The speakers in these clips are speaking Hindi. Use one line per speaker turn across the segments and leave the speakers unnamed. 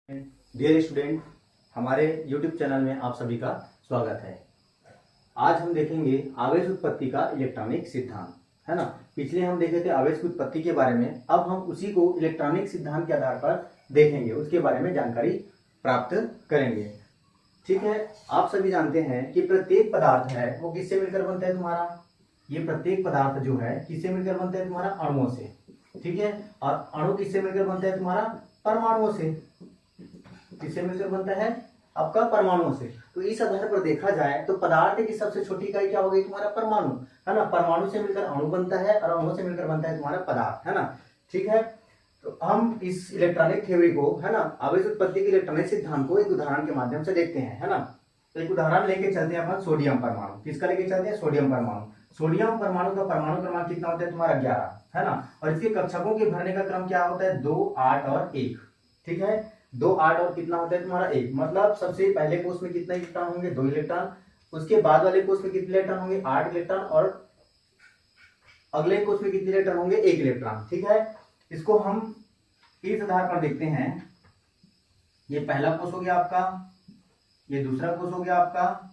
डियर स्टूडेंट, हमारे YouTube चैनल में आप सभी का स्वागत है। आज हम देखेंगे आवेश उत्पत्ति का इलेक्ट्रॉनिक सिद्धांत, है ना। पिछले हम देखे थे आवेश की उत्पत्ति के बारे में, अब हम उसी को इलेक्ट्रॉनिक सिद्धांत के आधार पर देखेंगे, उसके बारे में जानकारी प्राप्त करेंगे। ठीक है, आप सभी जानते हैं कि प्रत्येक पदार्थ है वो किससे मिलकर बनता है तुम्हारा, ये प्रत्येक पदार्थ जो है किससे मिलकर बनता है तुम्हारा, अणुओं से। ठीक है, और अणु किससे मिलकर बनता है तुम्हारा, परमाणुओं से। किससे मिलकर बनता है, आपका परमाणुओं से। तो इस आधार पर देखा जाए तो पदार्थ की सबसे छोटी इकाई क्या होगी, तुम्हारा परमाणु, है ना। परमाणु से मिलकर अणु बनता है और अणु से मिलकर बनता है तुम्हारा पदार्थ, है ना। ठीक है, तो हम इस इलेक्ट्रॉनिक थ्योरी को, है ना, आवेश उत्पत्ति के इलेक्ट्रॉनिक सिद्धांत को एक उदाहरण के माध्यम से देखते हैं, है ना। तो एक उदाहरण लेके चलते हैं अपन सोडियम परमाणु। किसका लेके चलते हैं, सोडियम परमाणु। सोडियम परमाणु का परमाणु क्रमांक कितना होता है तुम्हारा, 11, है ना। और इसके कक्षकों के भरने का क्रम क्या होता है, 2, 8 और 1। ठीक है, 2, 8 और कितना होता है तुम्हारा 1। मतलब सबसे पहले कोष में कितने इलेक्ट्रॉन होंगे, 2 इलेक्ट्रॉन। उसके बाद वाले कोष में कितने इलेक्ट्रॉन होंगे, 8 इलेक्ट्रॉन। और अगले कोष में कितने इलेक्ट्रॉन होंगे, 1 इलेक्ट्रॉन। ठीक है, इसको हम इस आधार पर देखते हैं। ये पहला कोष हो गया आपका, ये दूसरा कोष हो गया आपका,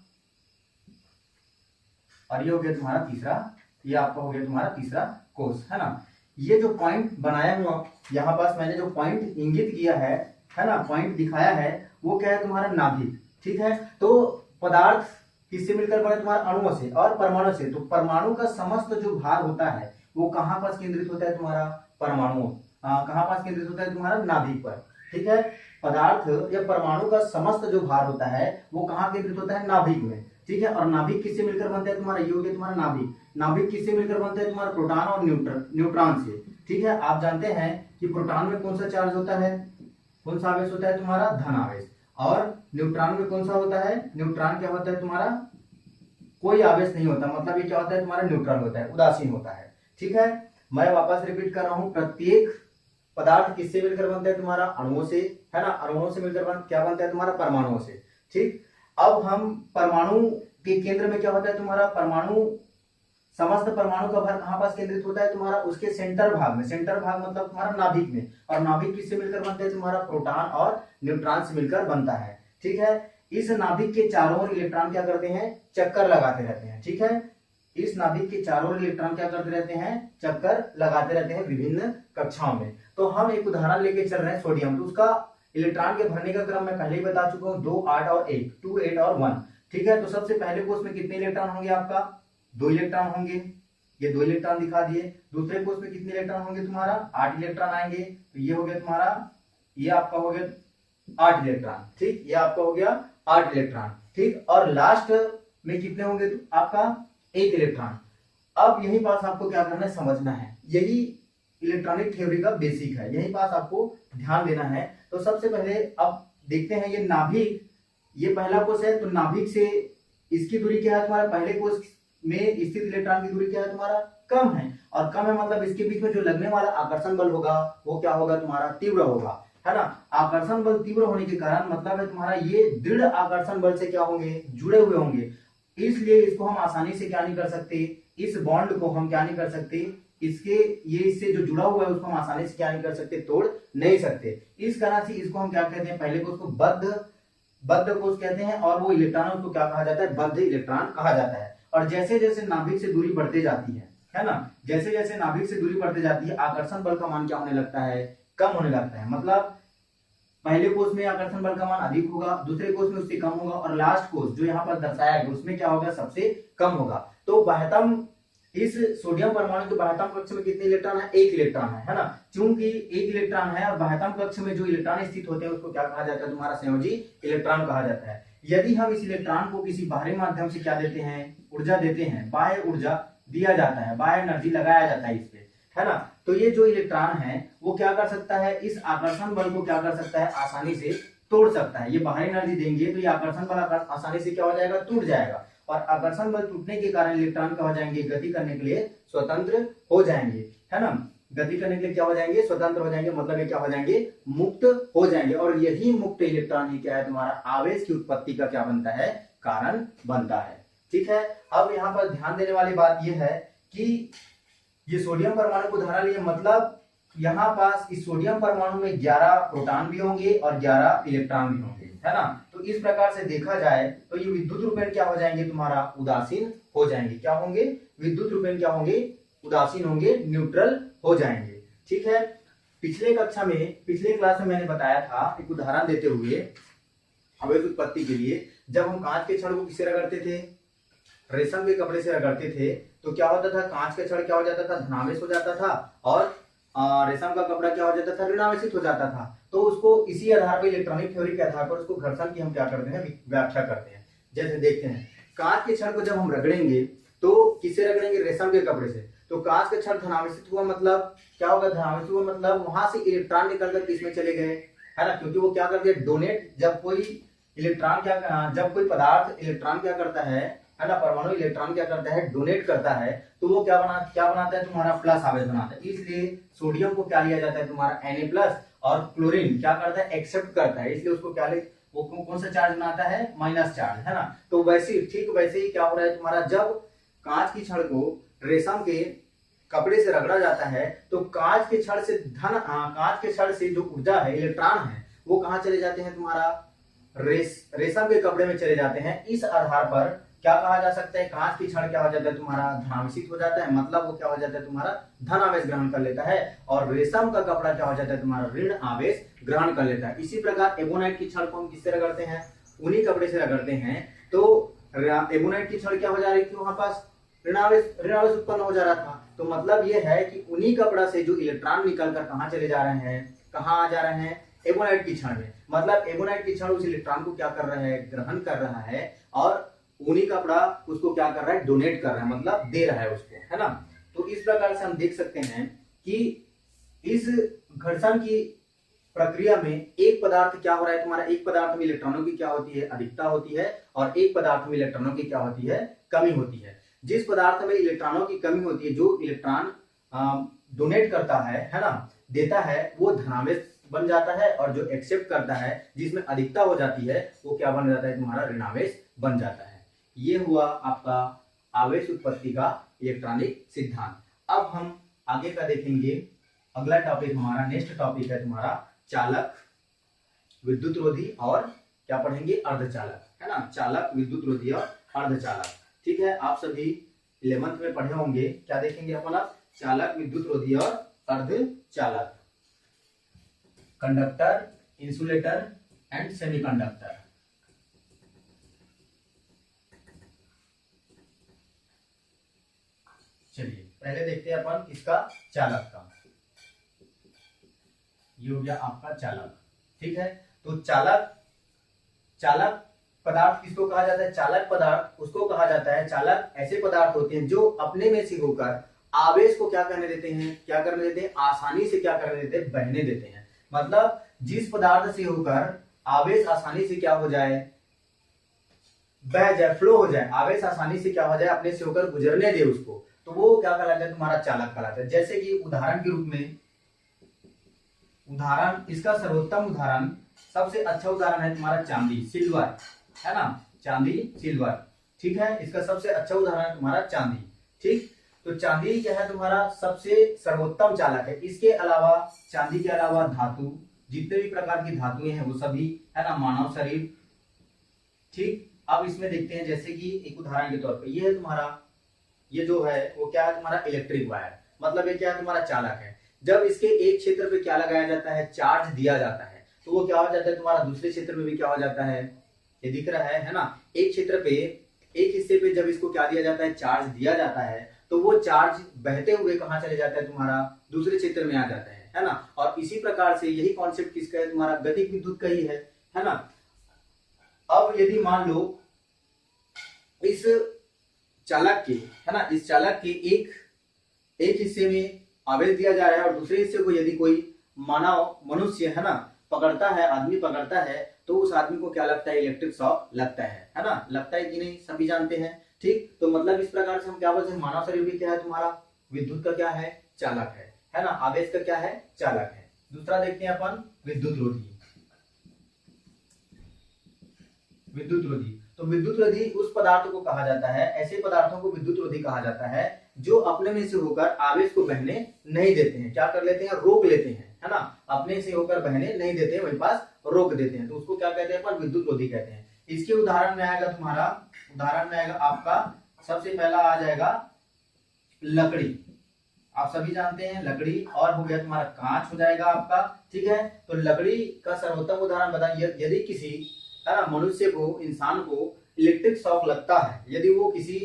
और ये हो गया तुम्हारा तीसरा, ये आपका हो गया तुम्हारा तीसरा कोष, है ना। ये जो पॉइंट बनाया हुआ यहाँ पास मैंने जो पॉइंट इंगित किया है ना, पॉइंट दिखाया है, वो क्या है तुम्हारा, नाभिक। ठीक है, तो पदार्थ किससे मिलकर बने, तुम्हारे अणुओं से और परमाणु से। तो परमाणु का समस्त जो भार होता है वो कहाँ पास केंद्रित होता है तुम्हारा, परमाणु कहाँ पास केंद्रित होता है तुम्हारा, नाभिक पर। ठीक है, पदार्थ या परमाणु का समस्त जो भार होता है वो कहाँ केंद्रित होता है, नाभिक में। ठीक है, और नाभिक किससे मिलकर बनता है तुम्हारा, ये हो गया तुम्हारा नाभिक। नाभिक किससे मिलकर बनता है तुम्हारा, प्रोटॉन और न्यूट्रॉन से। ठीक है, आप जानते हैं कि प्रोटॉन में कौन सा चार्ज होता है, कौन सा आवेश होता है तुम्हारा, धन आवेश। और न्यूट्रॉन में कौन सा होता है, न्यूट्रॉन क्या होता है तुम्हारा, कोई आवेश नहीं होता। मतलब ये क्या होता है तुम्हारा, न्यूट्रल होता है, उदासीन होता है। ठीक है, मैं वापस रिपीट कर रहा हूं, प्रत्येक पदार्थ किससे मिलकर बनता है तुम्हारा, अणुओं से, है ना। अणुओं से मिलकर क्या बनता है तुम्हारा, परमाणुओं से। ठीक, अब हम परमाणु के केंद्र में क्या होता है तुम्हारा, परमाणु, समस्त परमाणु का भार कहां पास केंद्रित होता है तुम्हारा, उसके सेंटर भाग में। सेंटर भाग मतलब तुम्हारा नाभिक में। और नाभिक किससे मिलकर बनता है तुम्हारा, प्रोटॉन और न्यूट्रॉन से मिलकर बनता है। ठीक है, इस नाभिक के चारों ओर इलेक्ट्रॉन क्या करते हैं, चक्कर लगाते रहते हैं। ठीक है, इस नाभिक के चारों ओर इलेक्ट्रॉन क्या करते रहते हैं, चक्कर लगाते रहते हैं विभिन्न कक्षाओं में। तो हम एक उदाहरण लेके चल रहे हैं सोडियम। तो उसका इलेक्ट्रॉन के भरने का क्रम मैं पहले ही बता चुका हूं, 2, 8 और 1, 2, 8 और 1। ठीक है, तो सबसे पहले कोष में कितने इलेक्ट्रॉन होंगे आपका, 2 इलेक्ट्रॉन होंगे, ये 2 इलेक्ट्रॉन दिखा दिए। दूसरे कोष में कितने इलेक्ट्रॉन होंगे तुम्हारा, 8 इलेक्ट्रॉन आएंगे। तो ये हो गया तुम्हारा, ये आपका हो गया 8 इलेक्ट्रॉन। ठीक, ये आपका हो गया 8 इलेक्ट्रॉन। ठीक, और लास्ट में कितने होंगे तो आपका 1 इलेक्ट्रॉन। अब यही पास आपको क्या करना है, समझना है। यही इलेक्ट्रॉनिक थ्योरी का बेसिक है, यही पास आपको ध्यान देना है। तो सबसे पहले अब देखते हैं, ये नाभिक, ये पहला कोष है, तो नाभिक से इसकी दूरी क्या है तुम्हारा, पहले कोष में स्थित इलेक्ट्रॉन की दूरी क्या है तुम्हारा, कम है। और कम है मतलब इसके बीच में जो लगने वाला आकर्षण बल होगा वो क्या होगा तुम्हारा, तीव्र होगा, है ना। आकर्षण बल तीव्र होने के कारण मतलब है तुम्हारा ये दृढ़ आकर्षण बल से क्या होंगे, जुड़े हुए होंगे। इसलिए इसको हम आसानी से क्या नहीं कर सकते, इस बॉन्ड को हम क्या नहीं कर सकते, इसके ये इससे जो जुड़ा हुआ है उसको हम आसानी से क्या नहीं कर सकते, तोड़ नहीं सकते। इस कारण से इसको हम क्या कहते हैं, पहले को उसको बद्ध कोष कहते हैं, और वो इलेक्ट्रॉन उसको क्या कहा जाता है, बद्ध इलेक्ट्रॉन कहा जाता है। और जैसे जैसे नाभिक से दूरी बढ़ती जाती है ना, जैसे जैसे नाभिक से दूरी बढ़ती जाती है आकर्षण बल का मान क्या होने लगता है, कम होने लगता है। मतलब पहले कोष में आकर्षण बल का मान अधिक होगा, दूसरे कोष में उससे कम होगा, और लास्ट कोष जो यहाँ पर दर्शाया गया उसमें क्या होगा, सबसे कम होगा। तो बाह्यतम, इस सोडियम परमाणु के बाह्यतम कक्ष में कितने इलेक्ट्रॉन है, 1 इलेक्ट्रॉन है ना। चूंकि 1 इलेक्ट्रॉन है और बाह्यतम कक्ष में जो इलेक्ट्रॉन स्थित होते हैं उसको क्या कहा जाता है तुम्हारा, संयोजी इलेक्ट्रॉन कहा जाता है। यदि हम इस इलेक्ट्रॉन को किसी बाहरी माध्यम से क्या देते हैं, ऊर्जा देते हैं, बाह्य ऊर्जा दिया जाता है, बाह्य एनर्जी लगाया जाता है इस पे, है ना। तो ये जो इलेक्ट्रॉन है वो क्या कर सकता है, इस आकर्षण बल को क्या कर सकता है, आसानी से तोड़ सकता है। ये बाहरी एनर्जी देंगे तो ये आकर्षण बल आसानी से क्या हो जाएगा, टूट जाएगा। और आकर्षण बल टूटने के कारण इलेक्ट्रॉन क्या हो जाएंगे, गति करने के लिए स्वतंत्र हो जाएंगे, है ना। गति करने के लिए क्या हो जाएंगे, स्वतंत्र हो जाएंगे, मतलब ये क्या हो जाएंगे, मुक्त हो जाएंगे। और यही मुक्त इलेक्ट्रॉन ही क्या है तुम्हारा, आवेश की उत्पत्ति का क्या बनता है, कारण बनता है। ठीक है, अब यहाँ पर ध्यान देने वाली बात यह है कि ये सोडियम परमाणु को उदाहरण लिए, मतलब यहाँ पास इस सोडियम परमाणु में 11 प्रोटॉन भी होंगे और 11 इलेक्ट्रॉन भी होंगे, है ना। तो इस प्रकार से देखा जाए तो ये विद्युत रूपेण क्या हो जाएंगे तुम्हारा, उदासीन हो जाएंगे। क्या होंगे, विद्युत रूपेण क्या होंगे, उदासीन होंगे, न्यूट्रल हो जाएंगे। ठीक है, पिछले क्लास में मैंने बताया था एक उदाहरण देते हुए आवेश उत्पत्ति के लिए, जब हम कांच के छड़ को किससे रगड़ते थे, रेशम के कपड़े से रगड़ते थे, तो क्या होता था, कांच का छड़ क्या हो जाता था, धनावेश हो जाता था, और रेशम का कपड़ा क्या हो जाता था, ऋणावेशित हो जाता था। तो उसको इसी आधार पर, इलेक्ट्रॉनिक थ्योरी के आधार पर उसको घर्षण की हम क्या करते हैं, व्याख्या करते हैं। जैसे देखते हैं, कांच के छड़ को जब हम रगड़ेंगे तो किससे रगड़ेंगे, रेशम के कपड़े से। तो कांच का छड़ धनावेशित हुआ, मतलब क्या होगा, धनावेशित हुआ मतलब वहां से इलेक्ट्रॉन निकल कर किसमें चले गए, है ना, क्योंकि वो क्या करते हैं, डोनेट। जब कोई पदार्थ इलेक्ट्रॉन क्या करता है ना, परमाणु इलेक्ट्रॉन क्या करता है, डोनेट करता है, तो वो क्या बनाता है तुम्हारा, प्लस आवेश बनाता है। इसलिए सोडियम को क्या लिया जाता है तुम्हारा, Na+, और क्लोरीन क्या करता है, एक्सेप्ट करता है, इसलिए उसको क्या वो कौन सा चार्ज बनाता है, माइनस चार्ज, है ना। तो ठीक वैसे ही क्या हो रहा है तुम्हारा, जब कांच की छड़ को रेशम के कपड़े से रगड़ा जाता है, तो कांच के छड़ से जो ऊर्जा है, इलेक्ट्रॉन है, वो कहां चले जाते हैं तुम्हारा, रेशम के कपड़े में चले जाते हैं। इस आधार पर क्या कहा जा सकता है, कांच की छड़ क्या हो जाता है तुम्हारा, धनावेशित हो जाता है, मतलब वो क्या हो जाता है तुम्हारा, धन आवेश ग्रहण कर लेता है, और रेशम का कपड़ा क्या हो जाता है तुम्हारा, ऋण आवेश ग्रहण कर लेता है। इसी प्रकार एबोनाइट की छड़ को हम किससे रगड़ते हैं, उन्हीं कपड़े से रगड़ते हैं। तो एबोनाइट की छड़ क्या हो जा रही थी, वहां पास ऋणावेश उत्पन्न हो जा रहा था। तो मतलब ये है कि उन्हीं कपड़ा से जो इलेक्ट्रॉन निकलकर कहां चले जा रहे हैं, कहां आ जा रहे हैं, एबोनाइट की छड़ में। मतलब एबोनाइट की छड़ उस इलेक्ट्रॉन को क्या कर रहा है, ग्रहण कर रहा है, और ऊनी कपड़ा उसको क्या कर रहा है, डोनेट कर रहा है, मतलब दे रहा है उसको, है ना। तो इस प्रकार से हम देख सकते हैं कि इस घर्षण की प्रक्रिया में एक पदार्थ क्या हो रहा है तुम्हारा, एक पदार्थ में इलेक्ट्रॉनों की क्या होती है, अधिकता होती है, और एक पदार्थ में इलेक्ट्रॉनों की क्या होती है, कमी होती है। जिस पदार्थ में इलेक्ट्रॉनों की कमी होती है, जो इलेक्ट्रॉन डोनेट करता है ना, देता है, वो धनावेश बन जाता है, और जो एक्सेप्ट करता है, जिसमें अधिकता हो जाती है, वो क्या बन जाता है तुम्हारा, ऋणावेश बन जाता है। ये हुआ आपका आवेश उत्पत्ति का इलेक्ट्रॉनिक सिद्धांत। अब हम आगे का देखेंगे, अगला टॉपिक हमारा, नेक्स्ट टॉपिक है तुम्हारा चालक, विद्युत रोधी, और क्या पढ़ेंगे, अर्धचालक, है ना। चालक, विद्युत रोधी और अर्धचालक। ठीक है, आप सभी 11th में पढ़े होंगे। क्या देखेंगे अपन अब, चालक, विद्युत रोधी और अर्धचालक, कंडक्टर, इंसुलेटर एंड सेमीकंडक्टर। चलिए पहले देखते हैं अपन इसका चालक का। ये हो गया आपका चालक। ठीक है, तो चालक पदार्थ किसको कहा जाता है, चालक पदार्थ उसको कहा जाता है, चालक ऐसे पदार्थ होते हैं जो अपने में से होकर आवेश को क्या करने देते हैं, आसानी से क्या करने देते हैं, बहने देते हैं। मतलब जिस पदार्थ से होकर आवेश आसानी से क्या हो जाए, बह जाए, फ्लो हो जाए, आवेश आसानी से क्या हो जाए, अपने से होकर गुजरने दे उसको, तो वो क्या कहलाता है तुम्हारा, चालक कहलाता है। जैसे कि उदाहरण के रूप में, इसका सर्वोत्तम उदाहरण, सबसे अच्छा उदाहरण है तुम्हारा चांदी, सिल्वर, है ना, चांदी, सिल्वर। ठीक है, इसका सबसे अच्छा उदाहरण है तुम्हारा चांदी। ठीक, तो चांदी क्या है तुम्हारा, सबसे सर्वोत्तम चालक है। इसके अलावा, चांदी के अलावा धातु, जितने भी प्रकार की धातुएं हैं वो सभी, है ना, मानव शरीर। ठीक, अब इसमें देखते हैं, जैसे कि एक उदाहरण के तौर पर ये है तुम्हारा, ये जो है वो क्या है तुम्हारा, इलेक्ट्रिक वायर। मतलब ये क्या है तुम्हारा, चालक है। जब इसके एक क्षेत्र पे क्या लगाया जाता है, चार्ज दिया जाता है, तो वो क्या हो जाता है तुम्हारा, दूसरे क्षेत्र में भी क्या हो जाता है, ये दिख रहा है ना। एक क्षेत्र पे, एक हिस्से पे जब इसको क्या दिया जाता है, चार्ज दिया जाता है, तो वो चार्ज बहते हुए कहां चले जाता है तुम्हारा, दूसरे क्षेत्र में आ जाता है ना। और इसी प्रकार से यही कॉन्सेप्ट किसका है तुम्हारा, गतिक विद्युत का ही है ना। अब यदि मान लो इस चालक के, है ना, इस चालक के एक हिस्से में आवेश दिया जा रहा है, और दूसरे हिस्से को यदि कोई मनुष्य, है ना, पकड़ता है, आदमी पकड़ता है, तो उस आदमी को क्या लगता है, इलेक्ट्रिक शॉक लगता है ना, लगता है कि नहीं, सभी जानते हैं। ठीक, तो मतलब इस प्रकार से हम क्या बोलते हैं, मानव शरीर भी क्या है तुम्हारा, विद्युत का क्या है, चालक है ना, आवेश का क्या है, चालक है। दूसरा देखते हैं अपन, विद्युत रोधी। तो विद्युत रोधी उस पदार्थ को कहा जाता है, ऐसे पदार्थों को विद्युत रोधी कहा जाता है जो अपने में से होकर आवेश को बहने नहीं देते हैं, क्या कर लेते हैं, रोक लेते हैं, है ना, अपने से होकर बहने नहीं देते हैं, वही पास रोक देते हैं, तो उसको क्या कहते हैं, अपन विद्युत रोधी कहते हैं। इसके उदाहरण में आएगा तुम्हारा, उदाहरण में आएगा आपका, सबसे पहला आ जाएगा लकड़ी, आप सभी जानते हैं लकड़ी, और हो गया तुम्हारा कांच हो जाएगा आपका, ठीक है। तो लकड़ी का सर्वोत्तम उदाहरण बताइए, यदि किसी, है ना, मनुष्य को, इंसान को इलेक्ट्रिक शॉक लगता है, यदि वो किसी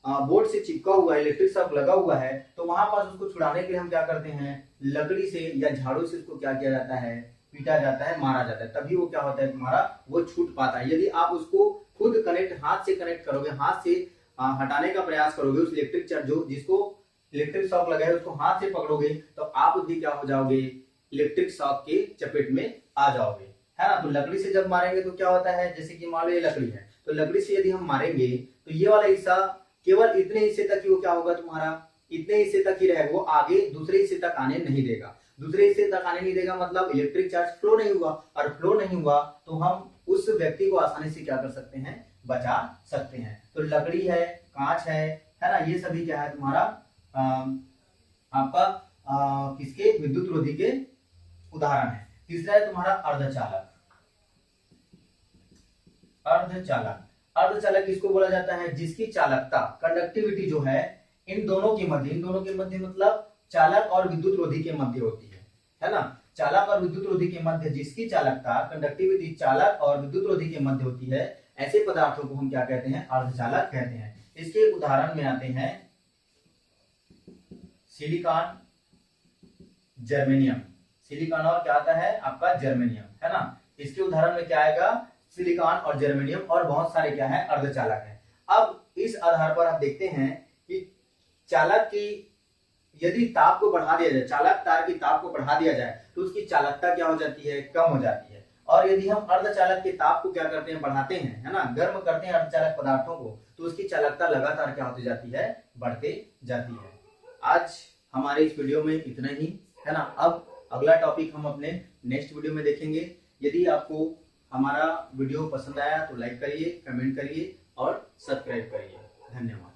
बोर्ड से चिपका हुआ है, इलेक्ट्रिक शॉक लगा हुआ है, तो वहां पास उसको छुड़ाने के लिए हम क्या करते हैं, लकड़ी से या झाड़ू से उसको क्या किया जाता है, पीटा जाता है, मारा जाता है, तभी वो क्या होता है तुम्हारा, वो छूट पाता है। यदि आप उसको खुद कनेक्ट, हाथ से कनेक्ट करोगे, हाथ से हटाने का प्रयास करोगे, उस इलेक्ट्रिक चार्ज जो जिसको इलेक्ट्रिक शॉक लगा है उसको हाथ से पकड़ोगे, तो आप भी क्या हो जाओगे, इलेक्ट्रिक शॉक के चपेट में आ जाओगे, है ना। तो लकड़ी से जब मारेंगे तो क्या होता है, जैसे कि मान लो ये लकड़ी है, तो लकड़ी से यदि हम मारेंगे तो ये वाला हिस्सा केवल इतने हिस्से तक ही वो क्या होगा तुम्हारा, इतने हिस्से तक ही रहेगा, वो आगे दूसरे हिस्से तक आने नहीं देगा। दूसरे हिस्से तक आने नहीं देगा मतलब इलेक्ट्रिक चार्ज फ्लो नहीं हुआ, और फ्लो नहीं हुआ तो हम उस व्यक्ति को आसानी से क्या कर सकते हैं, बचा सकते हैं। तो लकड़ी है, कांच है ना, ये सभी क्या है तुम्हारा आपका किसके, विद्युत रोधी के उदाहरण है। तीसरा है तुम्हारा अर्धचालक। अर्धचालक, अर्धचालक किसको बोला जाता है, जिसकी चालकता, कंडक्टिविटी जो है इन दोनों के मध्य, इन दोनों के मध्य मतलब चालक और विद्युत रोधी के मध्य होती है ना, चालक और विद्युत रोधी के मध्य जिसकी चालकता, कंडक्टिविटी चालक और विद्युत रोधी के मध्य होती है, ऐसे पदार्थों को हम क्या कहते हैं, अर्धचालक कहते हैं। इसके उदाहरण में आते हैं सिलिकॉन, जर्मेनियम, सिलिकॉन और क्या आता है आपका, जर्मेनियम, है ना। इसके उदाहरण में क्या आएगा, सिलिकॉन और जर्मेनियम, और बहुत सारे क्या है, अर्धचालक है। अब इस आधार पर आप देखते हैं कि चालक की यदि ताप को बढ़ा दिया जाए, चालक तार की ताप को बढ़ा दिया जाए तो उसकी चालकता क्या हो जाती है, कम हो जाती है। और यदि हम अर्धचालक के ताप को क्या करते हैं, बढ़ाते हैं, है ना, गर्म करते हैं अर्धचालक पदार्थों को, तो उसकी चालकता लगातार क्या होती जाती है, बढ़ते जाती है। आज हमारे इस वीडियो में इतना ही, है ना। अब अगला टॉपिक हम अपने नेक्स्ट वीडियो में देखेंगे। यदि आपको हमारा वीडियो पसंद आया तो लाइक करिए, कमेंट करिए और सब्सक्राइब करिए। धन्यवाद।